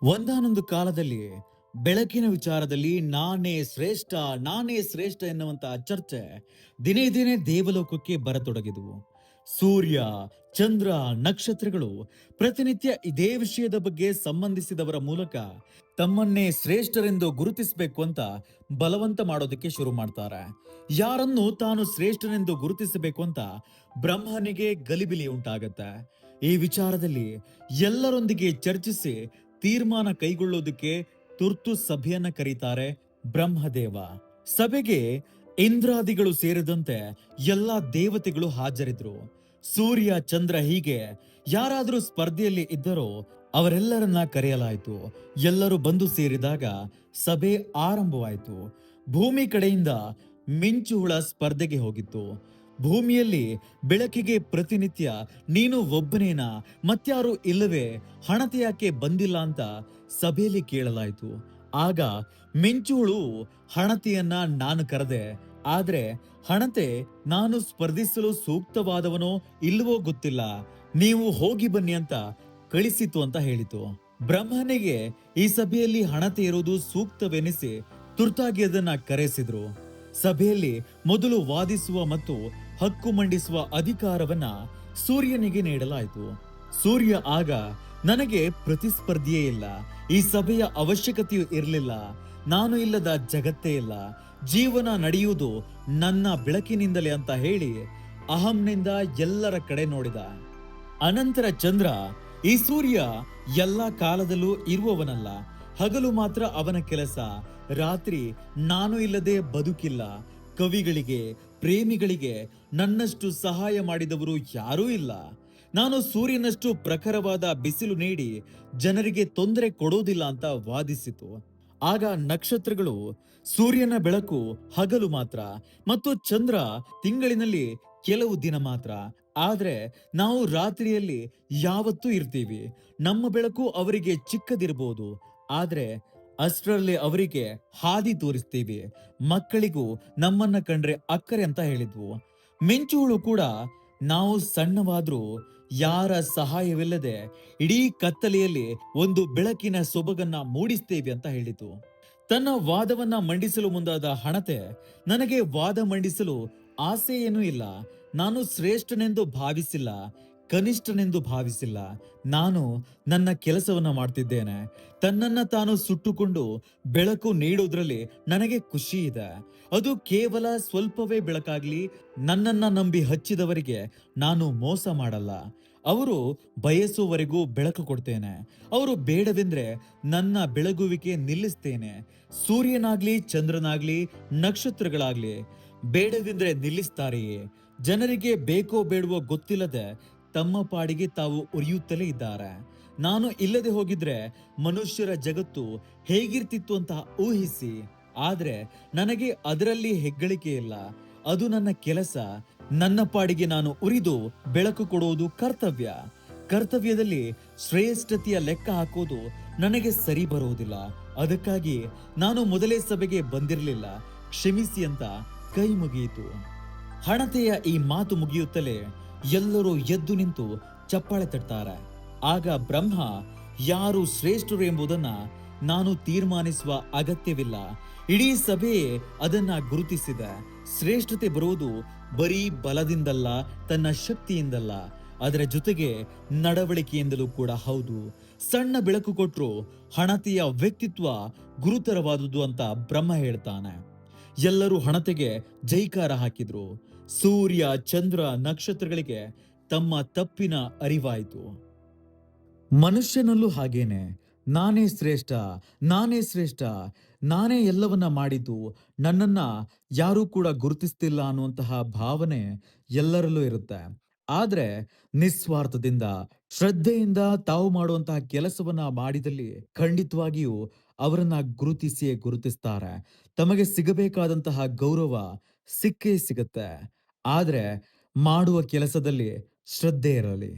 ಒಂದಾನೊಂದು ಕಾಲದಲ್ಲಿ ಬೆಳಕಿನ ವಿಚಾರದಲ್ಲಿ ನಾನೇ ಶ್ರೇಷ್ಠ ಎನ್ನುವಂತಹ ಚರ್ಚೆ ದಿನೇ ದಿನೇ ದೇವಲೋಕಕ್ಕೆ ಬರತೊಡಗಿದವು. ಸೂರ್ಯ, ಚಂದ್ರ, ನಕ್ಷತ್ರಗಳು ಪ್ರತಿನಿತ್ಯ ಇದೇ ವಿಷಯದ ಬಗ್ಗೆ ಸಂಬಂಧಿಸಿದವರ ಮೂಲಕ ತಮ್ಮನ್ನೇ ಶ್ರೇಷ್ಠರೆಂದು ಗುರುತಿಸಬೇಕು ಅಂತ ಬಲವಂತ ಮಾಡೋದಕ್ಕೆ ಶುರು ಮಾಡ್ತಾರೆ. ಯಾರನ್ನು ತಾನು ಶ್ರೇಷ್ಠನೆಂದು ಗುರುತಿಸಬೇಕು ಅಂತ ಬ್ರಹ್ಮನಿಗೆ ಗಲಿಬಿಲಿ ಉಂಟಾಗತ್ತೆ. ಈ ವಿಚಾರದಲ್ಲಿ ಎಲ್ಲರೊಂದಿಗೆ ಚರ್ಚಿಸಿ ತೀರ್ಮಾನ ಕೈಗೊಳ್ಳೋದಕ್ಕೆ ತುರ್ತು ಸಭೆಯನ್ನ ಕರೀತಾರೆ ಬ್ರಹ್ಮದೇವ. ಸಭೆಗೆ ಇಂದ್ರಾದಿಗಳು ಸೇರಿದಂತೆ ಎಲ್ಲಾ ದೇವತೆಗಳು ಹಾಜರಿದ್ರು. ಸೂರ್ಯ, ಚಂದ್ರ ಹೀಗೆ ಯಾರಾದರೂ ಸ್ಪರ್ಧೆಯಲ್ಲಿ ಇದ್ದರೋ ಅವರೆಲ್ಲರನ್ನ ಕರೆಯಲಾಯಿತು. ಎಲ್ಲರೂ ಬಂದು ಸೇರಿದಾಗ ಸಭೆ ಆರಂಭವಾಯಿತು. ಭೂಮಿ ಕಡೆಯಿಂದ ಮಿಂಚುಹುಳ ಸ್ಪರ್ಧೆಗೆ ಹೋಗಿತ್ತು. ಭೂಮಿಯಲ್ಲಿ ಬೆಳಕಿಗೆ ಪ್ರತಿನಿತ್ಯ ನೀನು ಒಬ್ಬನೇನಾ, ಮತ್ಯಾರು ಇಲ್ಲವೇ, ಹಣತೆ ಯಾಕೆ ಬಂದಿಲ್ಲ ಅಂತ ಸಭೆಯಲ್ಲಿ ಕೇಳಲಾಯಿತು. ಆಗ ಮಿಂಚುಹುಳು ಹಣತೆಯನ್ನ ನಾನು ಕರೆದೆ, ಆದ್ರೆ ಹಣತೆ ನಾನು ಸ್ಪರ್ಧಿಸಲು ಸೂಕ್ತವಾದವನೋ ಇಲ್ಲವೋ ಗೊತ್ತಿಲ್ಲ, ನೀವು ಹೋಗಿ ಬನ್ನಿ ಅಂತ ಕಳಿಸಿತು ಅಂತ ಹೇಳಿತು. ಬ್ರಹ್ಮನಿಗೆ ಈ ಸಭೆಯಲ್ಲಿ ಹಣತೆ ಇರುವುದು ಸೂಕ್ತವೆನಿಸಿ ತುರ್ತಾಗಿ ಅದನ್ನ ಕರೆಸಿದ್ರು. ಸಭೆಯಲ್ಲಿ ಮೊದಲು ವಾದಿಸುವ ಮತ್ತು ಹಕ್ಕು ಮಂಡಿಸುವ ಅಧಿಕಾರವನ್ನ ಸೂರ್ಯನಿಗೆ ನೀಡಲಾಯಿತು. ಸೂರ್ಯ ಆಗ, ನನಗೆ ಪ್ರತಿಸ್ಪರ್ಧಿಯೇ ಇಲ್ಲ, ಈ ಸಭೆಯ ಅವಶ್ಯಕತೆಯೂ ಇರಲಿಲ್ಲ, ನಾನು ಇಲ್ಲದ ಜಗತ್ತೇ ಇಲ್ಲ, ಜೀವನ ನಡೆಯುವುದು ನನ್ನ ಬೆಳಕಿನಿಂದಲೇ ಅಂತ ಹೇಳಿ ಅಹಂನಿಂದ ಎಲ್ಲರ ಕಡೆ ನೋಡಿದ. ಅನಂತರ ಚಂದ್ರ, ಈ ಸೂರ್ಯ ಎಲ್ಲ ಕಾಲದಲ್ಲೂ ಇರುವವನಲ್ಲ, ಹಗಲು ಮಾತ್ರ ಅವನ ಕೆಲಸ, ರಾತ್ರಿ ನಾನು ಇಲ್ಲದೆ ಬದುಕಿಲ್ಲ, ಕವಿಗಳಿಗೆ, ಪ್ರೇಮಿಗಳಿಗೆ ನನ್ನಷ್ಟು ಸಹಾಯ ಮಾಡಿದವರು ಯಾರೂ ಇಲ್ಲ, ನಾನು ಸೂರ್ಯನಷ್ಟು ಪ್ರಖರವಾದ ಬಿಸಿಲು ನೀಡಿ ಜನರಿಗೆ ತೊಂದರೆ ಕೊಡೋದಿಲ್ಲ ಅಂತ ವಾದಿಸಿತು. ಆಗ ನಕ್ಷತ್ರಗಳು, ಸೂರ್ಯನ ಬೆಳಕು ಹಗಲು ಮಾತ್ರ ಮತ್ತು ಚಂದ್ರ ತಿಂಗಳಿನಲ್ಲಿ ಕೆಲವು ದಿನ ಮಾತ್ರ, ಆದ್ರೆ ನಾವು ರಾತ್ರಿಯಲ್ಲಿ ಯಾವತ್ತೂ ಇರ್ತೀವಿ, ನಮ್ಮ ಬೆಳಕು ಅವರಿಗೆ ಚಿಕ್ಕದಿರಬಹುದು, ಆದ್ರೆ ಅಷ್ಟರಲ್ಲಿ ಅವರಿಗೆ ಹಾದಿ ತೋರಿಸ್ತೀವಿ, ಮಕ್ಕಳಿಗೂ ನಮ್ಮನ್ನ ಕಂಡ್ರೆ ಅಕ್ಕರೆ ಅಂತ ಹೇಳಿದ್ವು. ಮಿಂಚುಹುಳು ಕೂಡ, ನಾವು ಸಣ್ಣವಾದ್ರೂ ಯಾರ ಸಹಾಯವಿಲ್ಲದೆ ಇಡೀ ಕತ್ತಲೆಯಲ್ಲಿ ಒಂದು ಬೆಳಕಿನ ಸೊಬಗನ್ನ ಮೂಡಿಸ್ತೇವೆ ಅಂತ ಹೇಳಿತು. ತನ್ನ ವಾದವನ್ನ ಮಂಡಿಸಲು ಮುಂದಾದ ಹಣತೆ, ನನಗೆ ವಾದ ಮಂಡಿಸಲು ಆಸೆ ಏನೂ ಇಲ್ಲ, ನಾನು ಶ್ರೇಷ್ಠನೆಂದು ಭಾವಿಸಿಲ್ಲ, ಕನಿಷ್ಠನೆಂದು ಭಾವಿಸಿಲ್ಲ, ನಾನು ನನ್ನ ಕೆಲಸವನ್ನ ಮಾಡ್ತಿದ್ದೇನೆ, ತನ್ನನ್ನ ತಾನು ಸುಟ್ಟುಕೊಂಡು ಬೆಳಕು ನೀಡೋದ್ರಲ್ಲಿ ನನಗೆ ಖುಷಿ ಇದೆ, ಅದು ಕೇವಲ ಸ್ವಲ್ಪವೇ ಬೆಳಕಾಗ್ಲಿ, ನನ್ನನ್ನ ನಂಬಿ ಹಚ್ಚಿದವರಿಗೆ ನಾನು ಮೋಸ ಮಾಡಲ್ಲ, ಅವರು ಬಯಸುವವರೆಗೂ ಬೆಳಕು ಕೊಡ್ತೇನೆ, ಅವರು ಬೇಡವೆಂದ್ರೆ ನನ್ನ ಬೆಳಗುವಿಕೆ ನಿಲ್ಲಿಸ್ತೇನೆ, ಸೂರ್ಯನಾಗ್ಲಿ, ಚಂದ್ರನಾಗ್ಲಿ, ನಕ್ಷತ್ರಗಳಾಗ್ಲಿ ಬೇಡವೆಂದ್ರೆ ನಿಲ್ಲಿಸ್ತಾರೆಯೇ, ಜನರಿಗೆ ಬೇಕೋ ಬೇಡವೋ ಗೊತ್ತಿಲ್ಲದೆ ತಮ್ಮ ಪಾಡಿಗೆ ತಾವು ಉರಿಯುತ್ತಲೇ ಇದ್ದಾರೆ. ನಾನು ಇಲ್ಲದೆ ಹೋಗಿದ್ರೆ ಮನುಷ್ಯರ ಜಗತ್ತು ಹೇಗಿರ್ತಿತ್ತು ಅಂತ ಊಹಿಸಿ, ಆದ್ರೆ ನನಗೆ ಅದರಲ್ಲಿ ಹೆಗ್ಗಳಿಕೆ ಇಲ್ಲ, ಅದು ನನ್ನ ಕೆಲಸ, ನನ್ನ ಪಾಡಿಗೆ ನಾನು ಉರಿದು ಬೆಳಕು ಕೊಡುವುದು ಕರ್ತವ್ಯ, ಕರ್ತವ್ಯದಲ್ಲಿ ಶ್ರೇಷ್ಠತೆಯ ಲೆಕ್ಕ ಹಾಕೋದು ನನಗೆ ಸರಿ ಬರುವುದಿಲ್ಲ, ಅದಕ್ಕಾಗಿ ನಾನು ಮೊದಲೇ ಸಭೆಗೆ ಬಂದಿರಲಿಲ್ಲ, ಕ್ಷಮಿಸಿ ಅಂತ ಕೈ ಮುಗಿಯಿತು. ಹಣತೆಯ ಈ ಮಾತು ಮುಗಿಯುತ್ತಲೇ ಎಲ್ಲರೂ ಎದ್ದು ನಿಂತು ಚಪ್ಪಾಳೆ ತಟ್ತಾರೆ. ಆಗ ಬ್ರಹ್ಮ, ಯಾರು ಶ್ರೇಷ್ಠರು ಎಂಬುದನ್ನ ನಾನು ತೀರ್ಮಾನಿಸುವ ಅಗತ್ಯವಿಲ್ಲ, ಇಡೀ ಸಭೆಯೇ ಅದನ್ನ ಗುರುತಿಸಿದೆ, ಶ್ರೇಷ್ಠತೆ ಬರುವುದು ಬರೀ ಬಲದಿಂದಲ್ಲ, ತನ್ನ ಶಕ್ತಿಯಿಂದಲ್ಲ, ಅದರ ಜೊತೆಗೆ ನಡವಳಿಕೆಯಿಂದಲೂ ಕೂಡ ಹೌದು. ಸಣ್ಣ ಬೆಳಕು ಕೊಟ್ಟರು ಹಣತೆಯ ವ್ಯಕ್ತಿತ್ವ ಗುರುತರವಾದುದು ಅಂತ ಬ್ರಹ್ಮ ಹೇಳ್ತಾನೆ. ಎಲ್ಲರೂ ಹಣತೆಗೆ ಜೈಕಾರ ಹಾಕಿದ್ರು. ಸೂರ್ಯ, ಚಂದ್ರ, ನಕ್ಷತ್ರಗಳಿಗೆ ತಮ್ಮ ತಪ್ಪಿನ ಅರಿವಾಯಿತು. ಮನುಷ್ಯನಲ್ಲೂ ಹಾಗೇನೆ, ನಾನೇ ಶ್ರೇಷ್ಠ, ನಾನೇ ಶ್ರೇಷ್ಠ, ನಾನೇ ಎಲ್ಲವನ್ನ ಮಾಡಿದ್ದು, ನನ್ನನ್ನ ಯಾರೂ ಕೂಡ ಗುರುತಿಸ್ತಿಲ್ಲ ಅನ್ನುವಂತಹ ಭಾವನೆ ಎಲ್ಲರಲ್ಲೂ ಇರುತ್ತೆ. ಆದ್ರೆ ನಿಸ್ವಾರ್ಥದಿಂದ, ಶ್ರದ್ಧೆಯಿಂದ ತಾವು ಮಾಡುವಂತಹ ಕೆಲಸವನ್ನ ಮಾಡಿದಲ್ಲಿ ಖಂಡಿತವಾಗಿಯೂ ಅವರನ್ನ ಗುರುತಿಸಿಯೇ ಗುರುತಿಸ್ತಾರೆ. ತಮಗೆ ಸಿಗಬೇಕಾದಂತಹ ಗೌರವ ಸಿಕ್ಕೇ ಸಿಗತ್ತೆ. ಆದ್ರೆ ಮಾಡುವ ಕೆಲಸದಲ್ಲಿ ಶ್ರದ್ಧೆ ಇರಲಿ.